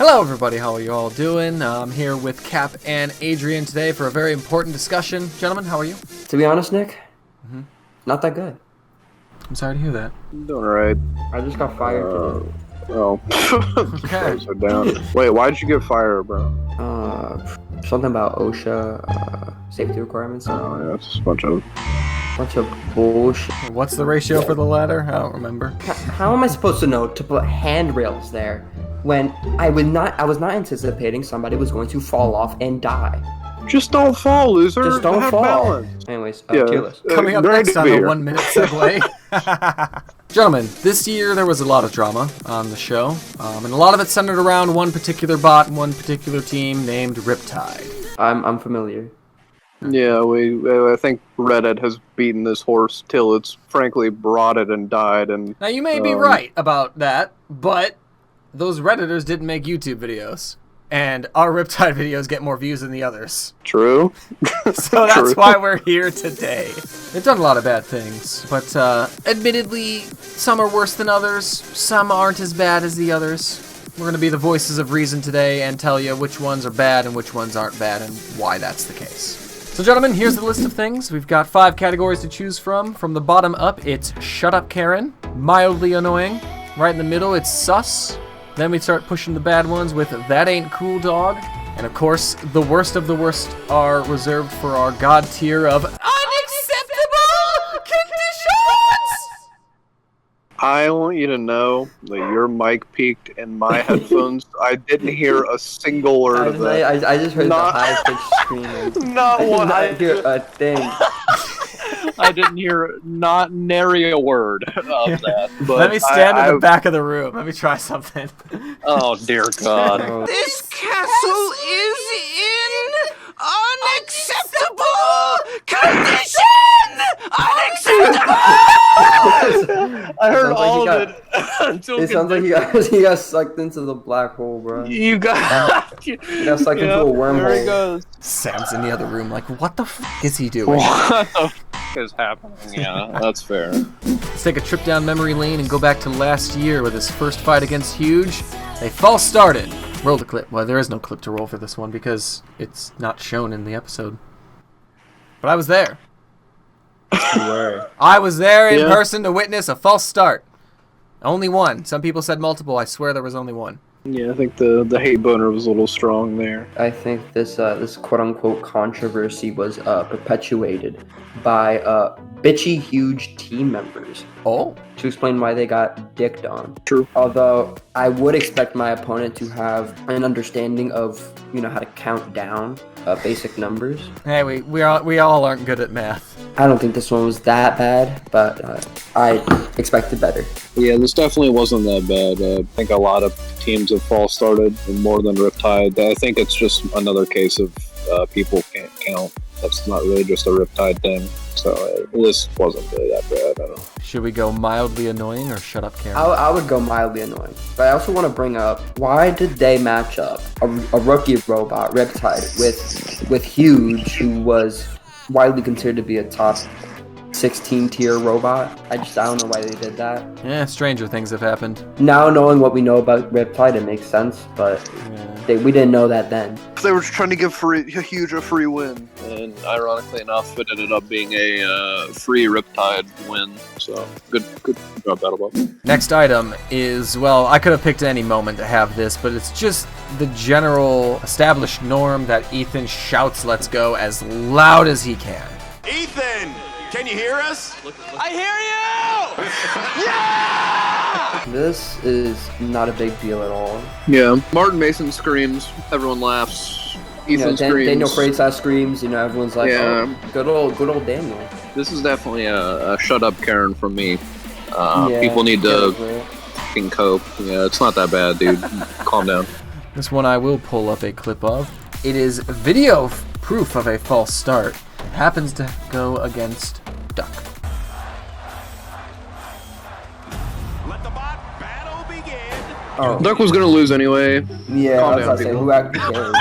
Hello everybody, how are you all doing? I'm here with Cap and Adrian today for a very important discussion. Gentlemen, how are you? To be honest, Nick, not that good. I'm sorry to hear that. I'm doing alright. I just got fired today. Oh. Okay. So down. Wait, why'd you get fired, bro? Something about OSHA, safety requirements. Oh, yeah, it's just a bunch of... Bullshit. What's the ratio for the ladder? I don't remember. How am I supposed to know to put handrails there when I was not anticipating somebody was going to fall off and die? Just don't fall, loser. Just don't Have fall. Balance. Anyways, Yeah. tier list. Coming up Great next to on be a here. 1 minute segue. Gentlemen, this year there was a lot of drama on the show, and a lot of it centered around one particular bot and one particular team named Riptide. I'm familiar. Yeah, I think Reddit has beaten this horse till it's frankly rotted and died. And Now you may be right about that, but those Redditors didn't make YouTube videos. And our Riptide videos get more views than the others. True. So that's True. why we're here today. They've done a lot of bad things, but admittedly, some are worse than others. Some aren't as bad as the others. We're going to be the voices of reason today and tell you which ones are bad and which ones aren't bad and why that's the case. So gentlemen, here's the list of things. We've got 5 categories to choose from. From the bottom up, it's Shut Up Karen, mildly annoying. Right in the middle, it's Sus. Then we start pushing the bad ones with That Ain't Cool Dog. And of course, the worst of the worst are reserved for our god tier of Unacceptable Conditions! I want you to know that your mic peaked in my headphones. I didn't hear a single word of that. I just heard Not- the high-pitched screaming. Not I did one. not hear a thing. I didn't hear not nary a word of that. But Let me stand in the back of the room. Let me try something. Oh dear God! Oh, This castle is in unacceptable condition! Unacceptable! I heard Sounds like all you of got- it until it sounds like he got sucked into the black hole, bro. you got. He got sucked into a wormhole. There he goes. Sam's in the other room like, what the f*** is he doing? What the f is happening? Yeah, that's fair. Let's take a trip down memory lane and go back to last year with his first fight against Huge. They false started. Roll the clip. Well, there is no clip to roll for this one because it's not shown in the episode. But I was there. You were. I was there in Yeah. person to witness a false start. Only one. Some people said multiple. I swear there was only one. Yeah, I think the hate boner was a little strong there. I think this this quote-unquote controversy was perpetuated by bitchy Huge team members. Oh. To explain why they got dicked on. True. Although I would expect my opponent to have an understanding of, you know, how to count down basic numbers. Hey, we all aren't good at math. I don't think this one was that bad, but I expected better. Yeah, this definitely wasn't that bad. I think a lot of teams have false started more than Riptide. I think it's just another case of people can't count. That's not really just a Riptide thing. So this wasn't really that bad. I don't know. Should we go mildly annoying or shut up, Karen? I would go mildly annoying. But I also want to bring up, why did they match up a rookie robot, Riptide, with Huge, who was widely considered to be a top 16 tier robot? I don't know why they did that. Yeah, stranger things have happened. Now knowing what we know about Riptide, it makes sense, but we didn't know that then. They were trying to give Huge a free win, and ironically enough, it ended up being a free Riptide win. So good job, BattleBot. Next item is, well, I could have picked any moment to have this, but it's just the general established norm that Ethan shouts "Let's go" as loud as he can. Ethan, can you hear us? I hear you! This is not a big deal at all. Yeah, Martin Mason screams, everyone laughs. Ethan screams. Daniel Freitas screams, you know, everyone's like, Yeah. oh, good old Daniel. This is definitely a shut up Karen from me. Yeah, People need to yeah. fucking cope. Yeah, it's not that bad, dude. Calm down. This one I will pull up a clip of. It is video proof of a false start. It happens to go against Duck. Let the bot battle begin. Oh, Duck was gonna lose anyway. yeah, Calm I was down, about to say, people. who actually cares?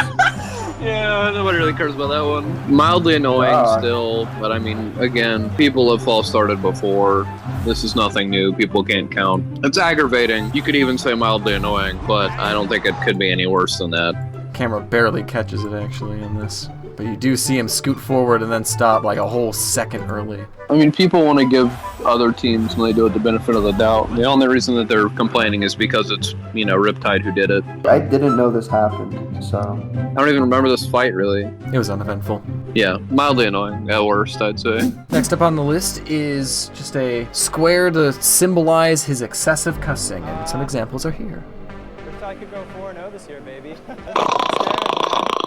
Yeah, nobody really cares about that one. Mildly annoying still, but I mean, again, people have false started before. This is nothing new. People can't count. It's aggravating. You could even say mildly annoying, but I don't think it could be any worse than that. Camera barely catches it actually in this. But you do see him scoot forward and then stop like a whole second early. I mean, people want to give other teams, when they do it, the benefit of the doubt. The only reason that they're complaining is because it's, Riptide who did it. I didn't know this happened, so... I don't even remember this fight, really. It was uneventful. Yeah, mildly annoying, at worst, I'd say. Next up on the list is just a square to symbolize his excessive cussing, and some examples are here. Riptide could go 4-0 this year, baby.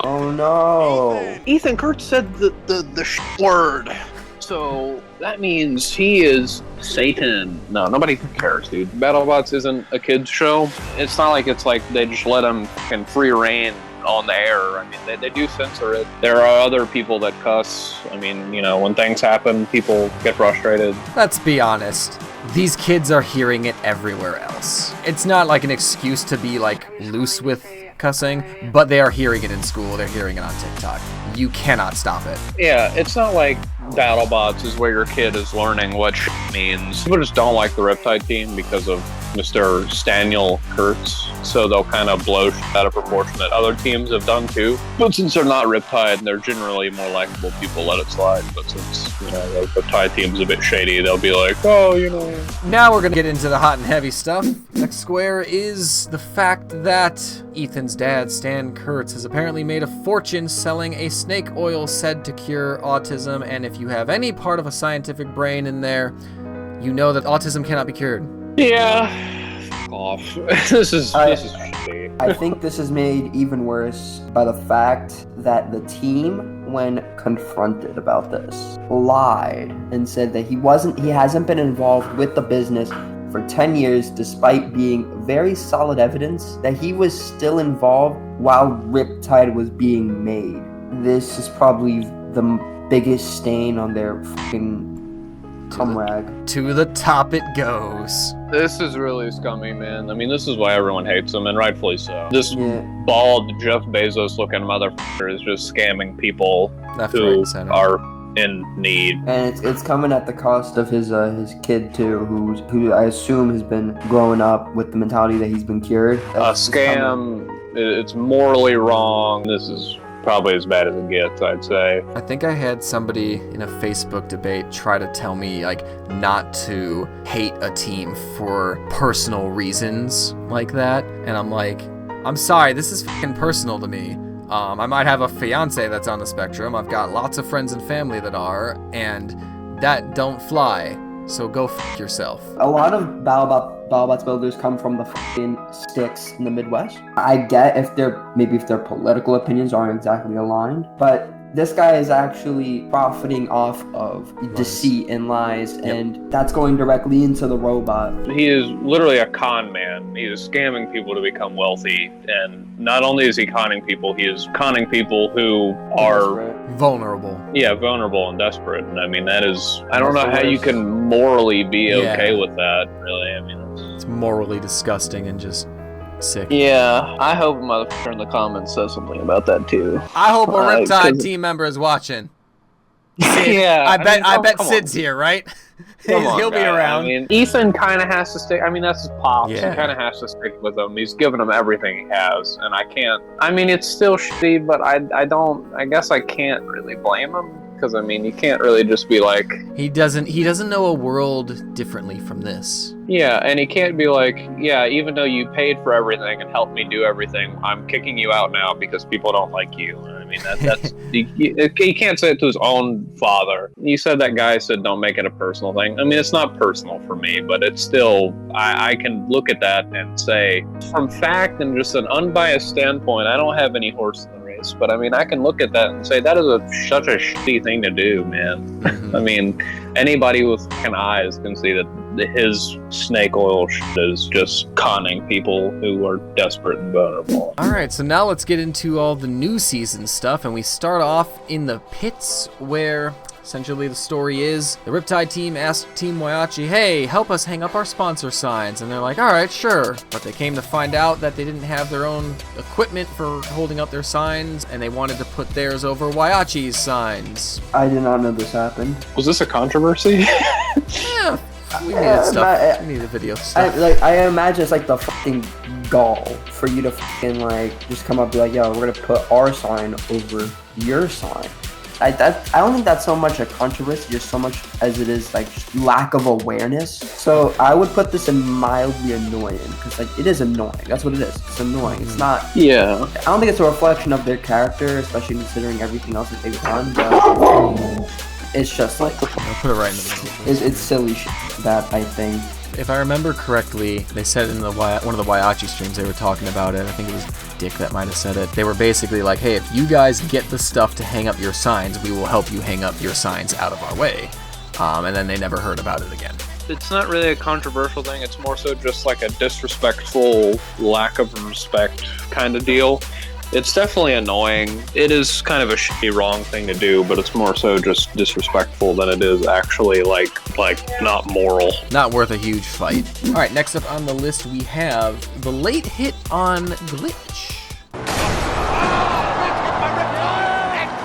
Oh no! Ethan Kurtz said the word. So that means he is Satan. No, nobody cares, dude. BattleBots isn't a kid's show. It's not like they just let him fucking free reign on the air. I mean, they do censor it. There are other people that cuss. I mean, when things happen, people get frustrated. Let's be honest. These kids are hearing it everywhere else. It's not like an excuse to be like loose with cussing, but they are hearing it in school. They're hearing it on TikTok. You cannot stop it. Yeah, it's not like BattleBots is where your kid is learning what means. People just don't like the Riptide team because of Mr. Staniel Kurtz, so they'll kind of blow out of proportion that other teams have done too. But since they're not Riptide, they're generally more likable people, let it slide. But since, the Riptide team's a bit shady, they'll be like, Now we're gonna get into the hot and heavy stuff. Next square is the fact that Ethan's dad, Stan Kurtz, has apparently made a fortune selling a snake oil said to cure autism, and if you have any part of a scientific brain in there, you know that autism cannot be cured. Yeah. F off. This is shitty. I think this is made even worse by the fact that the team, when confronted about this, lied and said that he hasn't been involved with the business for 10 years, despite being very solid evidence that he was still involved while Riptide was being made. This is probably the biggest stain on their fucking cum rag. To the top it goes. This is really scummy, man. I mean, this is why everyone hates him, and rightfully so. This bald Jeff Bezos looking motherfucker is just scamming people who are in need. And it's coming at the cost of his kid too, who I assume has been growing up with the mentality that he's been cured. A scam. It's morally wrong. This is probably as bad as it gets, I'd say. I think I had somebody in a Facebook debate try to tell me not to hate a team for personal reasons like that, and I'm like, I'm sorry, this is fucking personal to me. I might have a fiance that's on the spectrum. I've got lots of friends and family that are, and that don't fly. So go f*** yourself. A lot of BattleBots builders come from the fucking sticks in the Midwest. I get if their political opinions aren't exactly aligned, but this guy is actually profiting off of deceit and lies, and that's going directly into the robot. He is literally a con man. He is scamming people to become wealthy, and not only is he conning people, he is conning people who are vulnerable. Yeah, vulnerable and desperate. And I mean, that is, I don't know how you can morally be okay with that, really. I mean, it's morally disgusting and just sick. Yeah, I hope a motherfucker in the comments says something about that too. I hope a Riptide team member is watching. Sid, yeah, I bet Sid's here, right? He'll be around. I mean, Ethan kind of has to stick. I mean, that's his pops. Yeah. He kind of has to stick with him. He's given him everything he has, and I can't. I mean, it's still shitty, but I guess I can't really blame him. Because, I mean, you can't really just be like... He doesn't know a world differently from this. Yeah, and he can't be like, yeah, even though you paid for everything and helped me do everything, I'm kicking you out now because people don't like you. I mean, that's... he can't say it to his own father. You said that guy said don't make it a personal thing. I mean, it's not personal for me, but it's still... I can look at that and say, from fact and just an unbiased standpoint, I don't have any horse in the race. But, I mean, I can look at that and say, that is such a shitty thing to do, man. Mm-hmm. I mean, anybody with fucking eyes can see that his snake oil shit is just conning people who are desperate and vulnerable. Alright, so now let's get into all the new season stuff, and we start off in the pits where Essentially, the story is the Riptide team asked Team Waiachi, hey, help us hang up our sponsor signs. And they're like, all right, sure. But they came to find out that they didn't have their own equipment for holding up their signs, and they wanted to put theirs over Waiachi's signs. I did not know this happened. Was this a controversy? Yeah, we needed stuff. We needed video stuff. I imagine it's like the fucking gall for you to fucking like just come up and be like, yo, we're gonna put our sign over your sign. I don't think that's so much a controversy, just so much as it is like just lack of awareness. So I would put this in mildly annoying, because like it is annoying. That's what it is. It's annoying. It's not. Yeah. I don't think it's a reflection of their character, especially considering everything else that they've done. But it's just like I'll put it right in the middle. it's silly shit that I think. If I remember correctly, they said in one of the Waiachi streams they were talking about it. I think it was Dick that might have said it. They were basically like, hey, if you guys get the stuff to hang up your signs, we will help you hang up your signs out of our way. And then they never heard about it again. It's not really a controversial thing. It's more so just like a disrespectful, lack of respect kind of deal. It's definitely annoying. It is kind of a shitty wrong thing to do, but it's more so just disrespectful than it is actually like not moral. Not worth a huge fight. All right, next up on the list we have the late hit on Glitch. And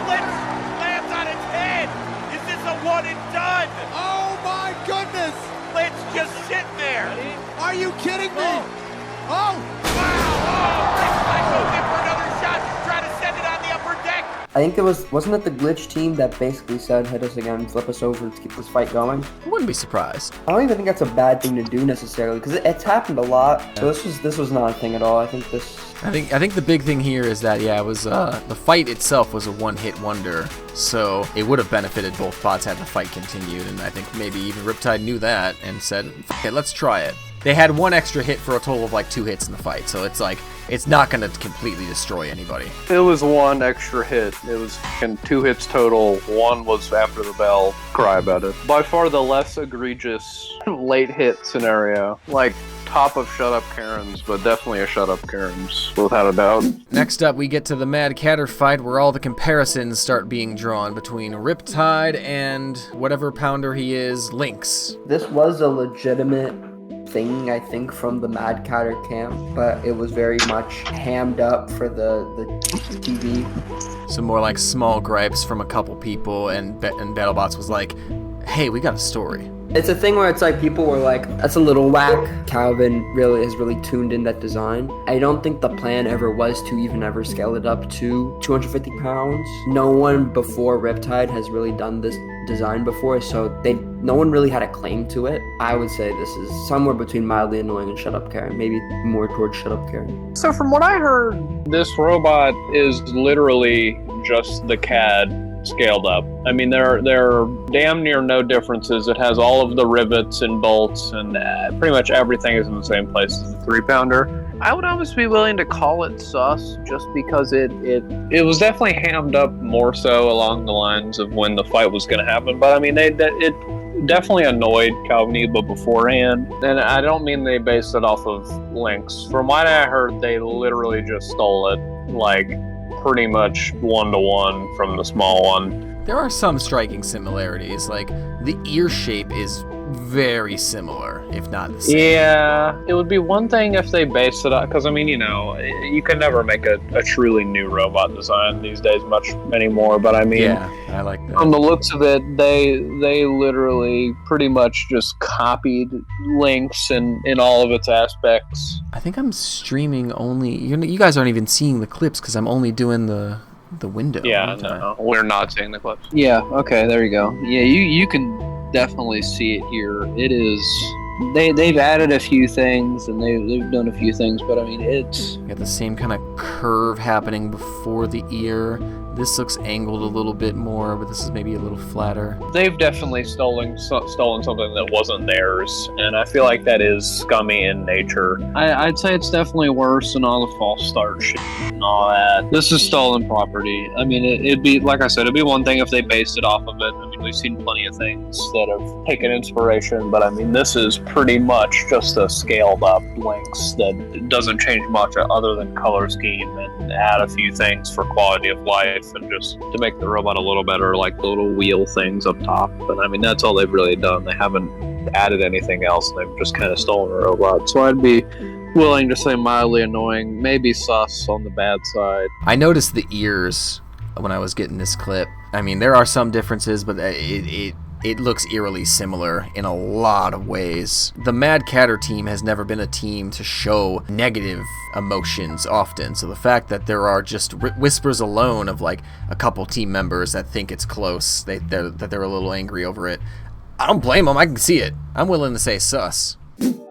Glitch lands on its head. Is this a one and done? Oh my goodness! Glitch just sitting there. Are you kidding me? Oh! Wow! Riptide goes in for another shot. Trying to send it on the upper deck. I think wasn't it the Glitch team that basically said, hit us again, flip us over to keep this fight going? I wouldn't be surprised. I don't even think that's a bad thing to do necessarily, because it's happened a lot. So this was not a thing at all. I think the big thing here is that, yeah, it was the fight itself was a one-hit wonder, so it would have benefited both bots had the fight continued, and I think maybe even Riptide knew that and said, okay, let's try it. They had one extra hit for a total of like 2 hits in the fight, so it's like, it's not going to completely destroy anybody. It was one extra hit. It was 2 hits total. One was after the bell. Cry about it. By far the less egregious late hit scenario. Like, top of Shut Up Karens, but definitely a Shut Up Karens, without a doubt. Next up, we get to the Mad Catter fight, where all the comparisons start being drawn between Riptide and whatever pounder he is, Lynx. this was a legitimate thing, I think, from the Mad Catter camp, but it was very much hammed up for the TV. Some more like small gripes from a couple people, and BattleBots was like, hey, we got a story. It's a thing where it's like people were like, that's a little whack. Calvin has really tuned in that design. I don't think the plan ever was to even ever scale it up to 250 pounds. No one before Riptide has really done this design before, so no one really had a claim to it. I would say this is somewhere between mildly annoying and Shut Up Karen, maybe more towards Shut Up Karen. So from what I heard, this robot is literally just the CAD scaled up. I mean, there are damn near no differences. It has all of the rivets and bolts, and pretty much everything is in the same place as the 3-pounder. I would almost be willing to call it sus, just because it was definitely hammed up more so along the lines of when the fight was going to happen. But I mean, it definitely annoyed Calviniba beforehand, and I don't mean they based it off of Lynx. From what I heard, they literally just stole it, like pretty much 1-to-1 from the small one. There are some striking similarities, like the ear shape is very similar, if not the same. Yeah, it would be one thing if they based it on, because I mean, you know, you can never make a truly new robot design these days much anymore, but I mean, yeah, I like that. From the looks of it, they literally pretty much just copied Lynx in all of its aspects. I think I'm streaming only, you guys aren't even seeing the clips because I'm only doing the window. Yeah, no, we're not seeing the clips. Yeah, okay, there you go. Yeah, you can definitely see it here. It is, they've added a few things and they've done a few things, but I mean, it's got the same kind of curve happening before the ear. This looks angled a little bit more, but this is maybe a little flatter. They've definitely stolen something that wasn't theirs, and I feel like that is scummy in nature. I'd say it's definitely worse than all the false start shit and all that. This is stolen property. I mean, it'd be, like I said, it'd be one thing if they based it off of it. I mean, we've seen plenty of things that have taken inspiration, but I mean, this is pretty much just a scaled up Lynx that doesn't change much other than color scheme and add a few things for quality of life. life and just to make the robot a little better, like the little wheel things up top. But I mean, that's all they've really done. They haven't added anything else. They've just kind of stolen the robot. So I'd be willing to say mildly annoying, maybe sus on the bad side. I noticed the ears when I was getting this clip. I mean, there are some differences, but it looks eerily similar in a lot of ways. The Mad Catter team has never been a team to show negative emotions often, so the fact that there are just whispers alone of like a couple team members that think it's close, that they're a little angry over it, I don't blame them. I can see it. I'm willing to say sus.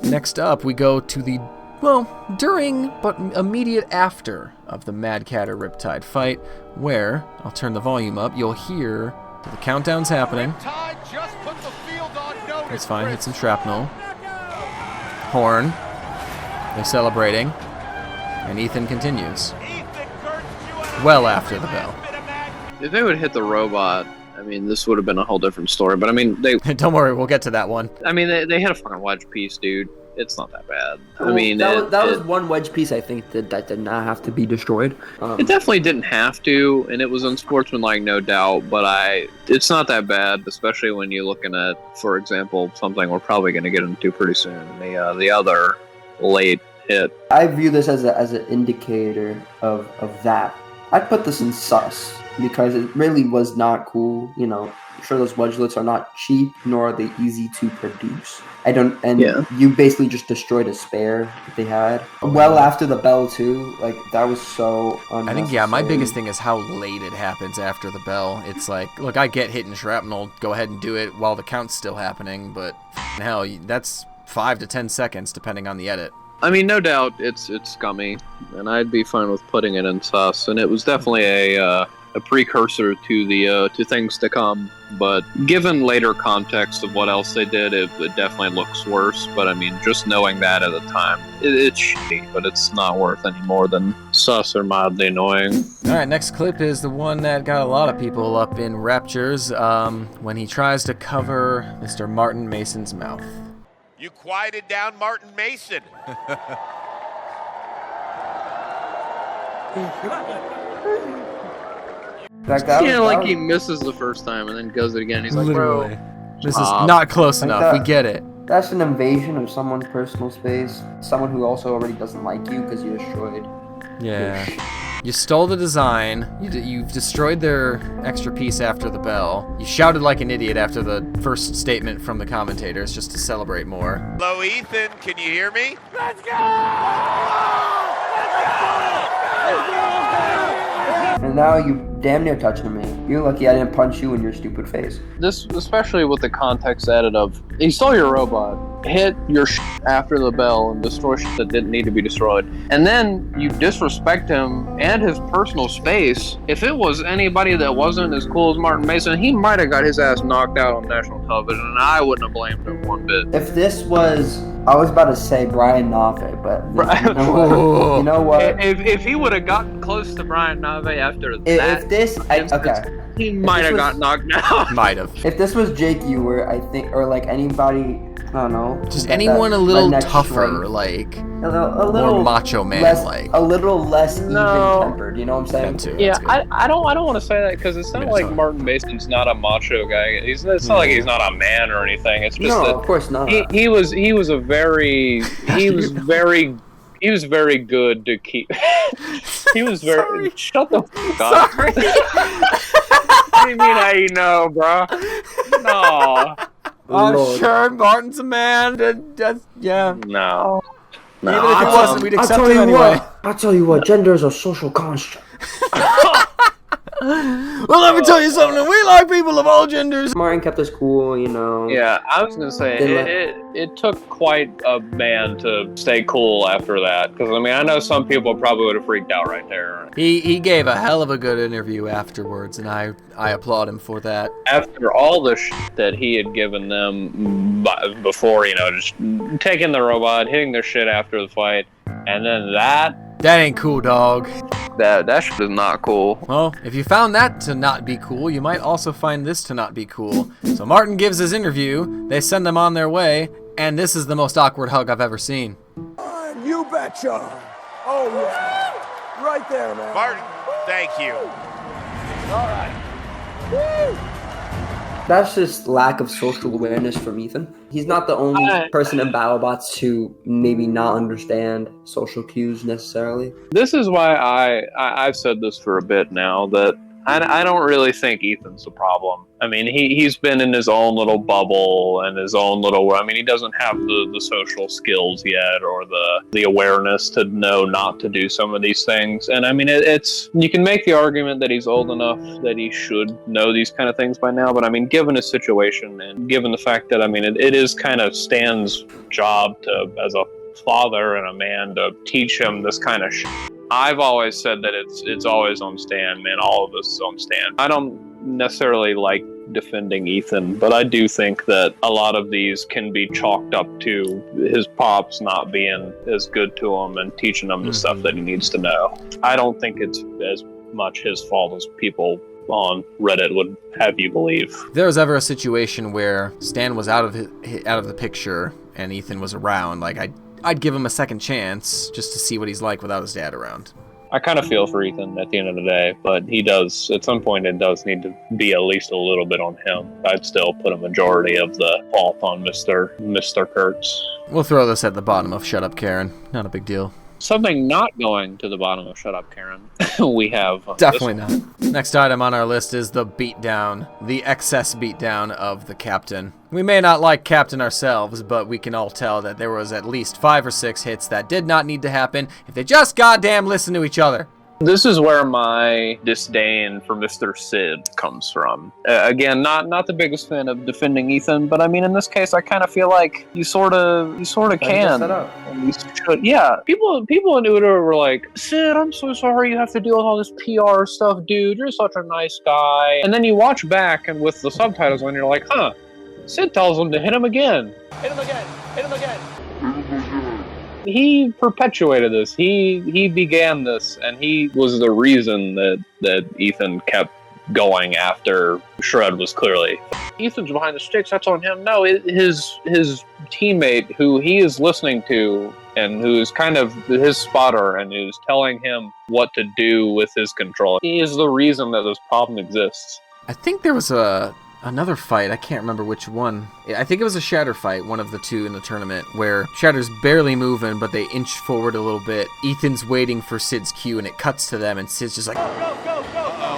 Next up, we go to the, well, during but immediate after of the Mad Catter Riptide fight, where, I'll turn the volume up, you'll hear the countdown's happening. Riptide just put the field on notice. It's fine, hit some shrapnel. Horn. They're celebrating. And Ethan continues. Well after the bell. If they would hit the robot, I mean, this would have been a whole different story. But I mean, Don't worry, we'll get to that one. I mean, they hit a fucking wedge piece, dude. It's not that bad. Well, I mean, that was one wedge piece I think that did not have to be destroyed. It definitely didn't have to, and it was unsportsmanlike, no doubt. But it's not that bad, especially when you're looking at, for example, something we're probably going to get into pretty soon. The other late hit. I view this as an indicator of that. I'd put this in sus because it really was not cool. You know, I'm sure those wedgelets are not cheap, nor are they easy to produce. You basically just destroyed a spare that they had. Well after the bell too, like that was so unnecessary. I think, yeah, my biggest thing is how late it happens after the bell. It's like, look, I get hitting shrapnel, go ahead and do it while the count's still happening, but hell, that's 5 to 10 seconds depending on the edit. I mean, no doubt it's scummy, and I'd be fine with putting it in sus. And it was definitely a precursor to things to come. But given later context of what else they did, it definitely looks worse. But I mean, just knowing that at the time, it's shitty, but it's not worth any more than sus or mildly annoying. All right, next clip is the one that got a lot of people up in raptures when he tries to cover Mr. Martin Mason's mouth. You quieted down Martin Mason. He misses the first time and then goes it again. He's like, literally, bro, this is not close Like enough. that. We get it. That's an invasion of someone's personal space. Someone who also already doesn't like you because you destroyed. Yeah. You stole the design. You've destroyed their extra piece after the bell. You shouted like an idiot after the first statement from the commentators just to celebrate more. Hello, Ethan. Can you hear me? Let's go! And now you damn near touching me. You're lucky I didn't punch you in your stupid face. This, especially with the context added of, he stole your robot, hit your after the bell, and destroy that didn't need to be destroyed. And then you disrespect him and his personal space. If it was anybody that wasn't as cool as Martin Mason, he might have got his ass knocked out on national television, and I wouldn't have blamed him one bit. If this was, I was about to say Brian Nave, but you know what? If he would have gotten close to Brian Nave after that, If this, okay. he might have got knocked out. Might have. If this was Jake Ewer, I think, or like anybody, I don't know. Just anyone a little redneck tougher, strength. like a little more macho man, less, like. a little less No. even-tempered. You know what I'm saying? That too, Yeah, that's good. I don't want to say that because it's not like Martin Mason's not a macho guy. It's not like he's not a man or anything. It's just No, that of course not. he was very good to keep. He was very. Sorry. Shut the fuck up. Sorry. What do you mean how you know, bro? No. I'm Lord. sure Martin's a man. Yeah. No. Even if he wasn't, we'd accept him anyway. I'll tell you what, gender is a social construct. Well, let me tell you something. We like people of all genders. Martin kept us cool, you know. Yeah, I was gonna say it took quite a man to stay cool after that. Because I mean, I know some people probably would have freaked out right there. He gave a hell of a good interview afterwards, and I applaud him for that. After all the that he had given them before, you know, just taking the robot, hitting their shit after the fight, and then that ain't cool, dog. that shit is not cool. Well, if you found that to not be cool, you might also find this to not be cool. So Martin gives his interview, they send them on their way, and this is the most awkward hug I've ever seen. You betcha. Oh, yeah. Right there, man. Martin, thank you. That's just lack of social awareness from Ethan. He's not the only person in BattleBots to maybe not understand social cues necessarily. This is why I've said this for a bit now, that I don't really think Ethan's the problem. I mean, he's been in his own little bubble and his own little... I mean, he doesn't have the social skills yet, or the awareness to know not to do some of these things. And I mean, it's... You can make the argument that he's old enough that he should know these kind of things by now, but I mean, given his situation and given the fact that, I mean, it is kind of Stan's job to, as a father and a man, to teach him this kind of shit. I've always said that it's always on Stan, man. All of this is on Stan. I don't necessarily like defending Ethan, but I do think that a lot of these can be chalked up to his pops not being as good to him and teaching him the stuff that he needs to know. I don't think it's as much his fault as people on Reddit would have you believe. If there was ever a situation where Stan was out of the picture and Ethan was around, like I'd give him a second chance just to see what he's like without his dad around. I kind of feel for Ethan at the end of the day, but he does, at some point, it does need to be at least a little bit on him. I'd still put a majority of the fault on Mr. Kurtz. We'll throw this at the bottom of Shut Up, Karen. Not a big deal. Something not going to the bottom of Shut Up, Karen. We have... Definitely not. Next item on our list is the beatdown, the excess beatdown of the captain. We may not like Captain ourselves, but we can all tell that there was at least 5 or 6 hits that did not need to happen if they just goddamn listen to each other. This is where my disdain for Mr. Sid comes from. Again, not the biggest fan of defending Ethan, but I mean, in this case, I kind of feel like you sort of can. And you should. Yeah, people in Udo were like, Sid, I'm so sorry you have to deal with all this PR stuff, dude. You're such a nice guy. And then you watch back, and with the subtitles on, you're like, huh? Sid tells him to hit him again. Hit him again. Hit him again. He perpetuated this. He began this, and he was the reason that Ethan kept going after Shred was clearly. Ethan's behind the sticks, that's on him. No, his teammate, who he is listening to, and who is kind of his spotter, and who's telling him what to do with his control. He is the reason that this problem exists. I think there was another fight, I can't remember which one. I think it was a Shatter fight, one of the two in the tournament, where Shatter's barely moving, but they inch forward a little bit. Ethan's waiting for Sid's cue, and it cuts to them, and Sid's just like... Go, go, go, go.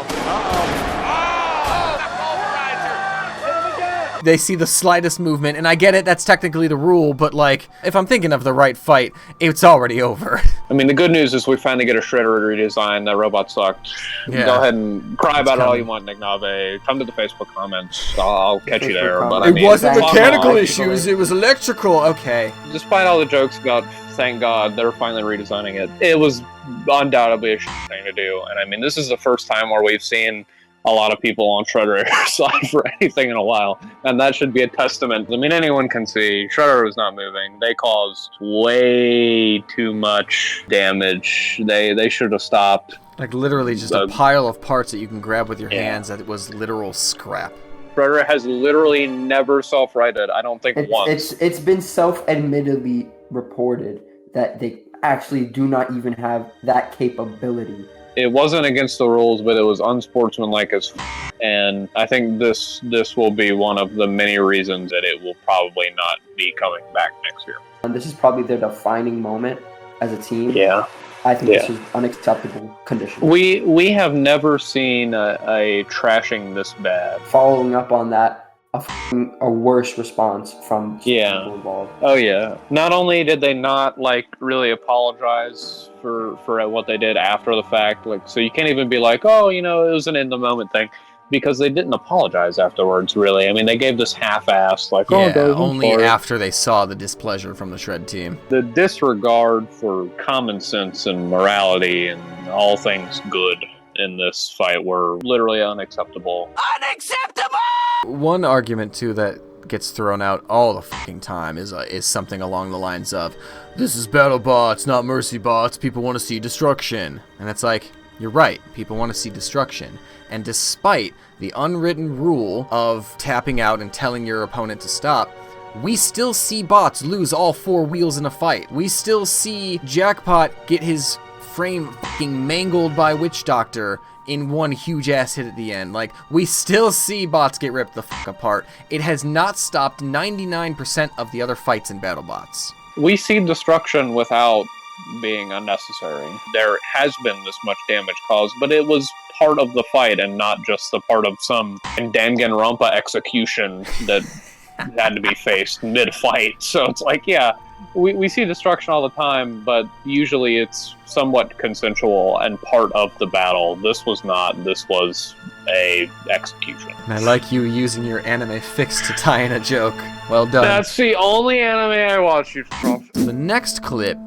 They see the slightest movement, and I get it, that's technically the rule, but like, if I'm thinking of the right fight, it's already over. I mean, the good news is we finally get a Shredder redesign. That robot sucked. Yeah. Go ahead and cry about it all you want, Nick Nave. Come to the Facebook comments. I'll catch you there. But I mean, it wasn't mechanical issues, it was electrical. Okay. Despite all the jokes about, thank God, they're finally redesigning it, it was undoubtedly a thing to do. And I mean, this is the first time where we've seen a lot of people on Shredder side for anything in a while, and that should be a testament. I mean, anyone can see Shredder was not moving. They caused way too much damage. They should have stopped. Like literally just a pile of parts that you can grab with your hands that was literal scrap. Shredder has literally never self-righted, I don't think once. It's been self-admittedly reported that they actually do not even have that capability. It wasn't against the rules, but it was unsportsmanlike as and I think this will be one of the many reasons that it will probably not be coming back next year. And this is probably their defining moment as a team. Yeah. I think this is unacceptable condition. We have never seen a trashing this bad. Following up on that, a worse response from people involved. Oh yeah. Not only did they not really apologize for what they did after the fact, so you can't even be like, oh, it was an in the moment thing, because they didn't apologize afterwards. Really, I mean, they gave this half-assed only after they saw the displeasure from the Shred team. The disregard for common sense and morality and all things good in this fight were literally unacceptable. Unacceptable! One argument, too, that gets thrown out all the fucking time is something along the lines of, this is BattleBots, not Mercy Bots, people want to see destruction. And it's like, you're right, people want to see destruction. And despite the unwritten rule of tapping out and telling your opponent to stop, we still see bots lose all 4 wheels in a fight. We still see Jackpot get his frame fucking mangled by Witch Doctor in one huge ass hit at the end. Like, we still see bots get ripped the fuck apart. It has not stopped 99% of the other fights in BattleBots. We see destruction without being unnecessary. There has been this much damage caused, but it was part of the fight and not just the part of some Danganronpa execution that had to be faced mid-fight. So it's like, yeah, we see destruction all the time, but usually it's somewhat consensual and part of the battle. This was not. This was a execution. And I like you using your anime fix to tie in a joke. Well done. That's the only anime I watch, you from. The next clip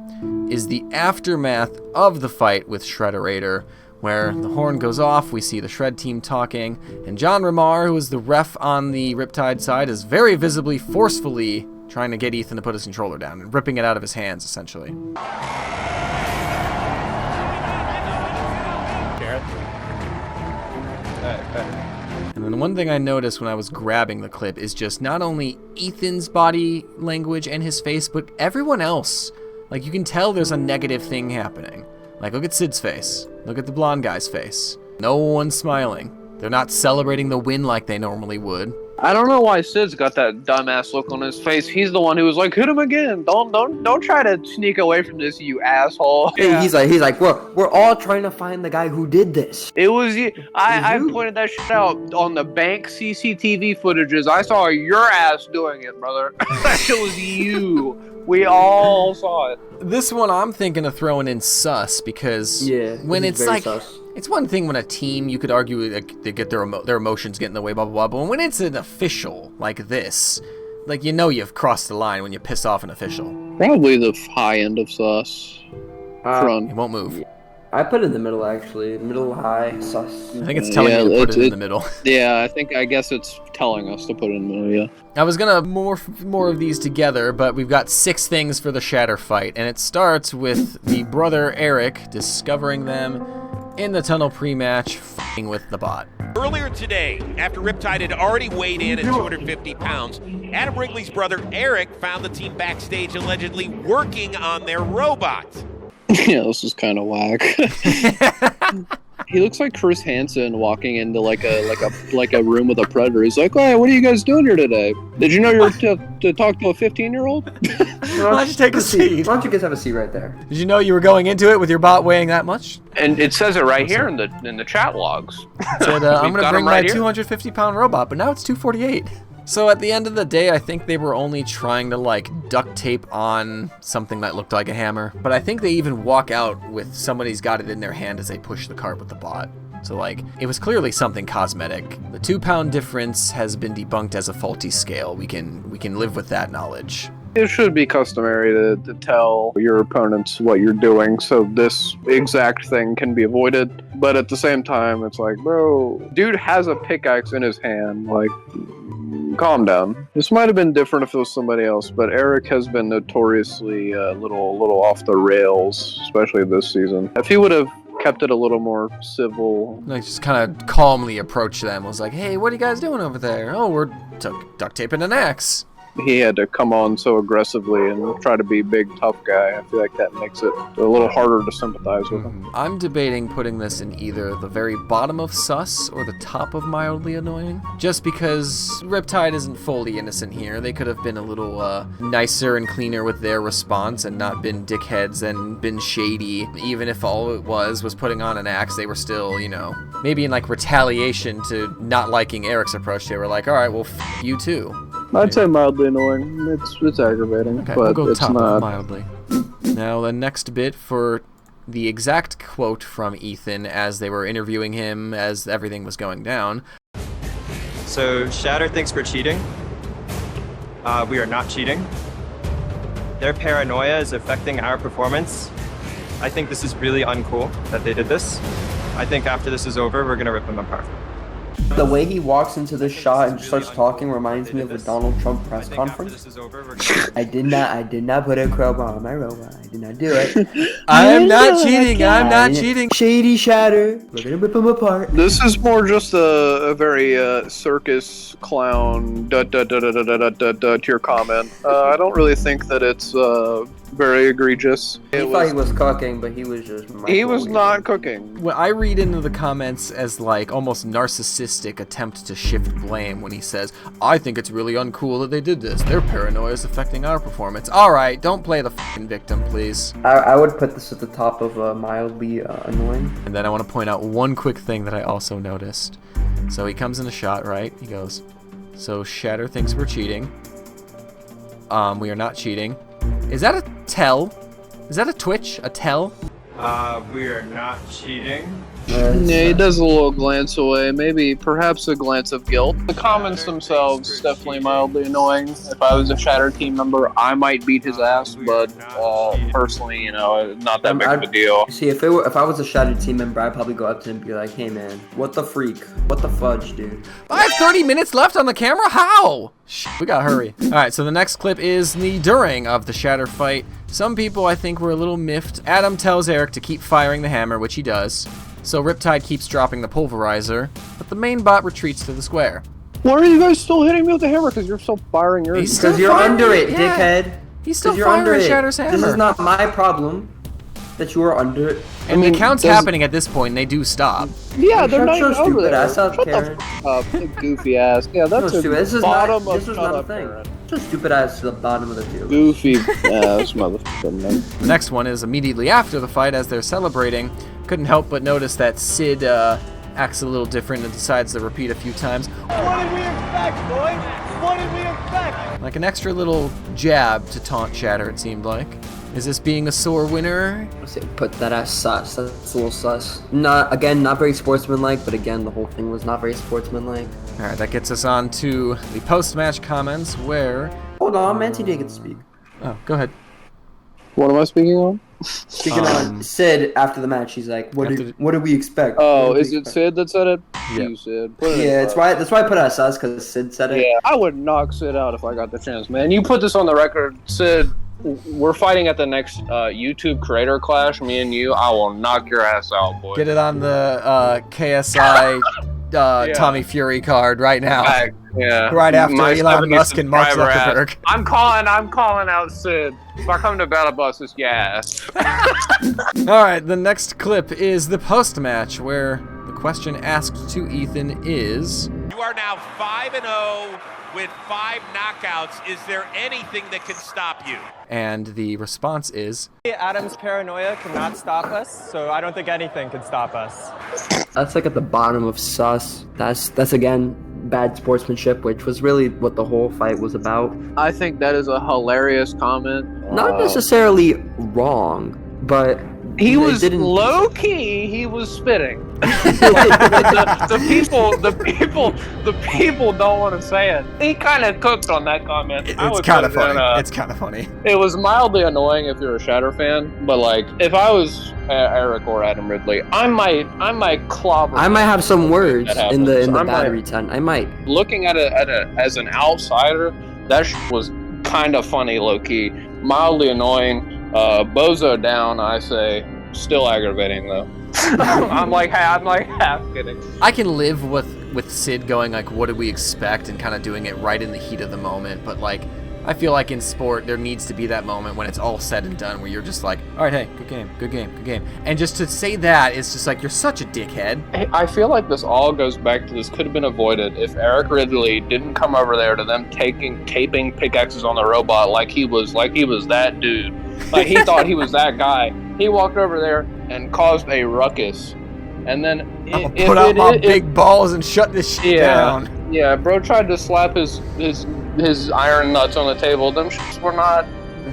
is the aftermath of the fight with Shredderator, where the horn goes off, we see the Shred team talking, and John Ramar, who is the ref on the Riptide side, is very visibly, forcefully trying to get Ethan to put his controller down and ripping it out of his hands, essentially. And then one thing I noticed when I was grabbing the clip is just not only Ethan's body language and his face, but everyone else. Like, you can tell there's a negative thing happening. Like, look at Sid's face. Look at the blonde guy's face. No one's smiling. They're not celebrating the win like they normally would. I don't know why Sid's got that dumbass look on his face. He's the one who was like, hit him again. Don't try to sneak away from this, you asshole. Yeah. He's like, we're all trying to find the guy who did this. It was you. I pointed that shit out on the bank CCTV footages. I saw your ass doing it, brother. That shit was you. We all saw it. This one I'm thinking of throwing in sus, because when it's like, it's one thing when a team, you could argue like, they get their emotions get in the way, blah, blah, blah, but when it's an official like this, like, you know you've crossed the line when you piss off an official. Probably the high end of sus. It won't move. I put it in the middle, actually. Middle, high, sus. I think it's telling you to put it in the middle. Yeah, I guess it's telling us to put it in the middle, yeah. I was gonna morph more of these together, but we've got 6 things for the Shatter fight, and it starts with the brother Eric discovering them in the tunnel pre-match, f***ing with the bot. Earlier today, after Riptide had already weighed in at 250 pounds, Adam Wrigley's brother Eric found the team backstage allegedly working on their robot. Yeah, this is kind of whack. He looks like Chris Hansen walking into like a room with a predator. He's like, "Hey, what are you guys doing here today? Did you know you're to talk to a 15-year-old?" Why don't you take a seat? Why don't you guys have a seat right there? Did you know you were going into it with your bot weighing that much? And it says it right here in the chat logs. It said, I'm gonna bring my 250-pound robot, but now it's 248. So at the end of the day, I think they were only trying to like duct tape on something that looked like a hammer. But I think they even walk out with somebody's got it in their hand as they push the cart with the bot. So like, it was clearly something cosmetic. The 2-pound difference has been debunked as a faulty scale. We can live with that knowledge. It should be customary to tell your opponents what you're doing so this exact thing can be avoided. But at the same time, it's like, bro, dude has a pickaxe in his hand. Like, calm down. This might have been different if it was somebody else, but Eric has been notoriously a little off the rails, especially this season. If he would have kept it a little more civil, like just kind of calmly approach them, was like, hey, what are you guys doing over there? Oh, we're duct taping an axe. He had to come on so aggressively and try to be big tough guy. I feel like that makes it a little harder to sympathize with him. I'm debating putting this in either the very bottom of sus or the top of mildly annoying, just because Riptide isn't fully innocent here. They could have been a little nicer and cleaner with their response and not been dickheads and been shady. Even if all it was putting on an axe, they were still, you know, maybe in like retaliation to not liking Eric's approach, they were like, all right, well, f you too. I'd say mildly annoying. It's aggravating, okay, but we'll go it's top not. Of mildly. Now the next bit for the exact quote from Ethan as they were interviewing him as everything was going down. So Shatter thinks we're cheating. We are not cheating. Their paranoia is affecting our performance. I think this is really uncool that they did this. I think after this is over, we're gonna rip them apart. The way he walks into the shot and starts talking reminds me of a Donald Trump press conference. I did not put a crowbar on my robot. I did not do it. I am not cheating. I'm not cheating. Shady Shatter. We're gonna rip them apart. This is more just a very circus clown to your comment. I don't really think that it's very egregious. He thought he was cooking, but he was just. He was microwaving. not cooking. Well, I read into the comments as like almost narcissistic attempt to shift blame when he says, "I think it's really uncool that they did this. Their paranoia is affecting our performance." All right, don't play the fucking victim, please. I would put this at the top of mildly annoying. And then I want to point out one quick thing that I also noticed. So he comes in a shot, right? He goes, "So Shatter thinks we're cheating. We are not cheating." Is that a tell? Is that a twitch? A tell? We are not cheating. Yeah, he does a little glance away, maybe perhaps a glance of guilt. The comments themselves definitely mildly annoying. If I was a Shatter team member, I might beat his ass, but personally, you know, not that big of a deal. See, if I was a Shatter team member, I'd probably go up to him and be like, "Hey man, what the freak? What the fudge, dude?" I have 30 minutes left on the camera? How? We gotta hurry. Alright, so the next clip is the during of the Shatter fight. Some people, I think, were a little miffed. Adam tells Eric to keep firing the hammer, which he does. So Riptide keeps dropping the pulverizer, but the main bot retreats to the square. Why are you guys still hitting me with the hammer? Because you're still firing yours. He's still Because you're firing under it, yeah. dickhead. He's still 'Cause you're under firing it. Shatter's hammer. This is not my problem that you are under it. And the count's happening at this point, and they do stop. Yeah, they're not Shut your even over stupid there. ass up, Shut Karen. the f up, goofy ass. Yeah, No, that's stupid. This is bottom not. of This was shut not a up, thing. Karen. Shut stupid ass to the bottom of the field. Goofy ass motherfucker, man. The next one is immediately after the fight as they're celebrating. Couldn't help but notice that Sid acts a little different and decides to repeat a few times. What did we expect, boys? What did we expect? Like an extra little jab to taunt Shatter, it seemed like. Is this being a sore winner? I say put that ass sus. That's a little sus. Not very sportsmanlike, but again, the whole thing was not very sportsmanlike. Alright, that gets us on to the post-match comments where... Hold on, Manti didn't get to speak. Oh, go ahead. What am I speaking on? Speaking on Sid after the match, he's like, "What did we expect?" Oh, What did is we it expect?" Sid that said it? Yeah. You, Sid. Put it in Yeah, the that's box. why I put it as sus because Sid said it. Yeah, I would knock Sid out if I got the chance, man. You put this on the record, Sid. We're fighting at the next YouTube creator clash. Me and you. I will knock your ass out, boy. Get it on the KSI Tommy Fury card right now. Yeah. Right after My Elon 70 Musk and Mark subscriber ass. Zuckerberg. I'm calling out Sid. If I come to battle bus, it's your ass. Alright, the next clip is the post-match where the question asked to Ethan is... You are now 5-0 with 5 knockouts. Is there anything that can stop you? And the response is... Adam's paranoia cannot stop us, so I don't think anything can stop us. That's like at the bottom of sus. That's again bad sportsmanship, which was really what the whole fight was about. I think that is a hilarious comment. Not necessarily wrong, but He they was didn't. low key. He was spitting. the people don't want to say it. He kind of cooked on that comment. It's kind of funny. It's kind of funny. It was mildly annoying if you're a Shatter fan, but like if I was Eric or Adam Ridley, I might clobber. I might have some words in the I might- battery tent. I might. Looking at it as an outsider, that was kind of funny, low key, mildly annoying. Bozo down, I say. Still aggravating though. I'm like half kidding. I can live with Sid going like, what did we expect, and kind of doing it right in the heat of the moment, but like, I feel like in sport, there needs to be that moment when it's all said and done where you're just like, all right, hey, good game, good game, good game. And just to say that, it's just like, you're such a dickhead. I feel like this all goes back to this could have been avoided if Eric Ridley didn't come over there to them taping pickaxes on the robot like he was that dude. Like he thought he was that guy. He walked over there and caused a ruckus. And then Put out my big balls and shut this shit down. Yeah, bro tried to slap his iron nuts on the table. Them shits were not.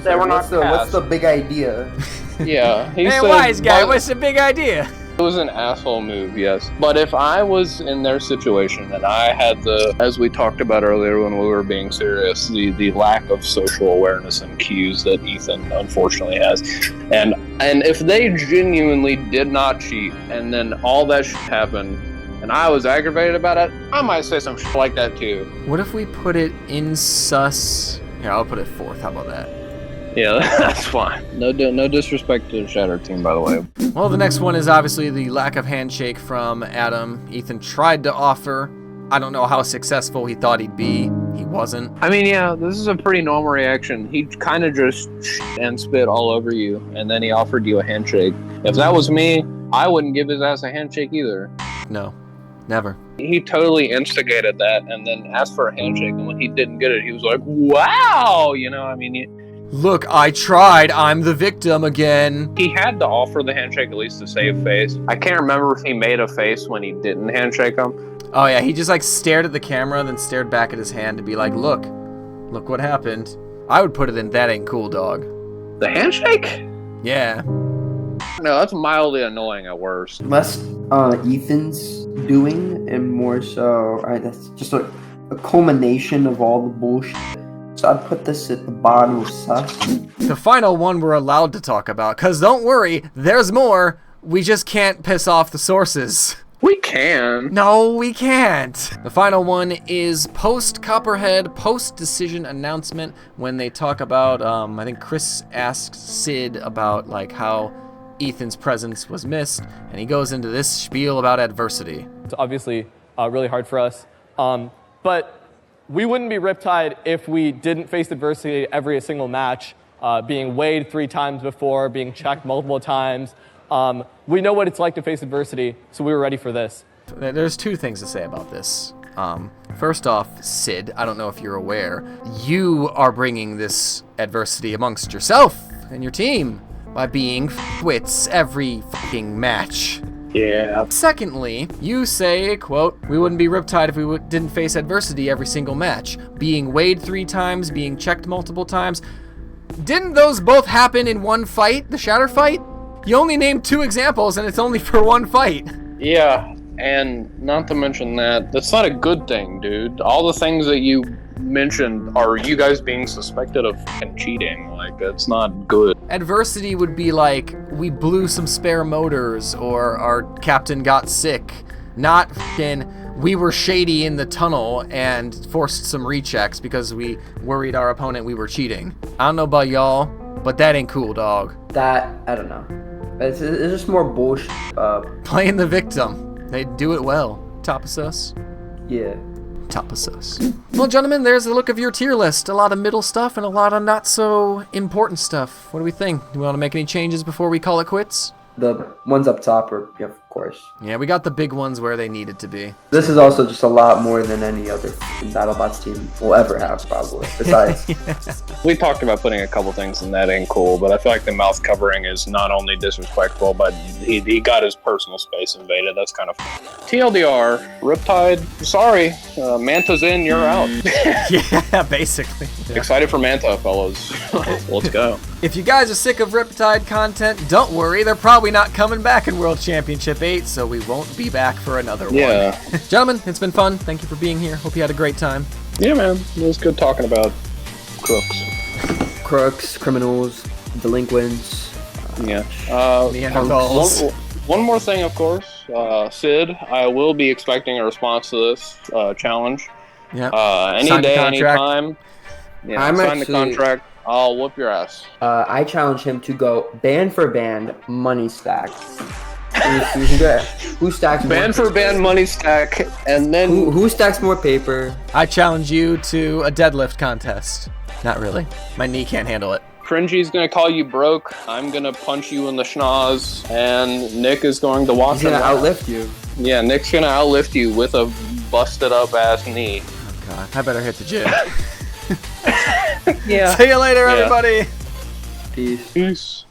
They were not. What's the big idea? Yeah. He Hey, said, wise guy, what's the big idea? It was an asshole move, yes. But if I was in their situation and I had as we talked about earlier when we were being serious, the lack of social awareness and cues that Ethan unfortunately has, and if they genuinely did not cheat, and then all that shit happened, and I was aggravated about it, I might say some shit like that too. What if we put it in sus? Here, I'll put it 4th. How about that? Yeah, that's fine. No disrespect to the Shatter team, by the way. Well, the next one is obviously the lack of handshake from Adam. Ethan tried to offer. I don't know how successful he thought he'd be. He wasn't. I mean, yeah, this is a pretty normal reaction. He kind of just and spit all over you, and then he offered you a handshake. If that was me, I wouldn't give his ass a handshake either. No, never. He totally instigated that and then asked for a handshake, and when he didn't get it, he was like, wow! You know, I mean, Look, I tried. I'm the victim again. he had to offer the handshake at least to save face. I can't remember if he made a face when he didn't handshake him. Oh yeah, he just like stared at the camera, then stared back at his hand to be like, look what happened. I would put it in that ain't cool, dog. The handshake? Yeah. No, that's mildly annoying at worst. Less Ethan's doing and more so, that's just a culmination of all the bullshit. So I'd put this at the bottom of sus. The final one we're allowed to talk about, because don't worry, there's more. We just can't piss off the sources. We can. No, we can't. The final one is post-Copperhead, post-decision announcement, when they talk about, I think Chris asked Sid about, like, how Ethan's presence was missed, and he goes into this spiel about adversity. It's obviously really hard for us, but we wouldn't be Riptide if we didn't face adversity every single match, being weighed 3 times before, being checked multiple times. We know what it's like to face adversity, so we were ready for this. There's 2 things to say about this. First off, Sid, I don't know if you're aware, you are bringing this adversity amongst yourself and your team by being wits every fucking match. Yeah. Secondly, you say, quote, we wouldn't be Riptide if we didn't face adversity every single match. Being weighed 3 times, being checked multiple times. Didn't those both happen in one fight, the Shatter fight? You only named 2 examples and it's only for one fight. Yeah, and not to mention that's not a good thing, dude. All the things that you mentioned are you guys being suspected of cheating. Like, that's not good. Adversity would be like, we blew some spare motors, or our captain got sick. Not we were shady in the tunnel and forced some rechecks because we worried our opponent we were cheating. I don't know about y'all, but that ain't cool, dog. That, I don't know. It's just more bullshit. Playing the victim. They do it well. Top of sus. Yeah. Top of sus. Well, gentlemen, there's a look of your tier list. A lot of middle stuff and a lot of not so important stuff. What do we think? Do we want to make any changes before we call it quits? The ones up top are, yeah, of course. Yeah, we got the big ones where they needed to be. This is also just a lot more than any other BattleBots team will ever have, probably. Besides, We talked about putting a couple things in that ain't cool, but I feel like the mouth covering is not only disrespectful, but he got his personal space invaded. That's kind of TLDR. Riptide, sorry. Manta's in, you're out. Yeah, basically. Yeah. Excited for Manta, fellas. Let's go. If you guys are sick of Riptide content, don't worry. They're probably not coming back in World Championship VIII, so we won't be back for another one. Yeah. Gentlemen, it's been fun. Thank you for being here. Hope you had a great time. Yeah, man. It was good talking about crooks. crooks, criminals, delinquents. Yeah. Neanderthals. One more thing, of course. Sid, I will be expecting a response to this challenge. Yeah. Any Sign the day, contract. anytime. Yeah, I'm sign the actually- contract. I'll whoop your ass. I challenge him to go band for band, money stack. Who stacks more Band for paper? band money stack, and then Who stacks more paper? I challenge you to a deadlift contest. Not really. My knee can't handle it. Cringy's gonna call you broke. I'm gonna punch you in the schnoz, and Nick is going to watch He's gonna him. outlift you. Yeah, Nick's gonna outlift you with a busted up ass knee. Oh, God. I better hit the gym. Yeah. See you later, Yeah. everybody. Peace. Peace.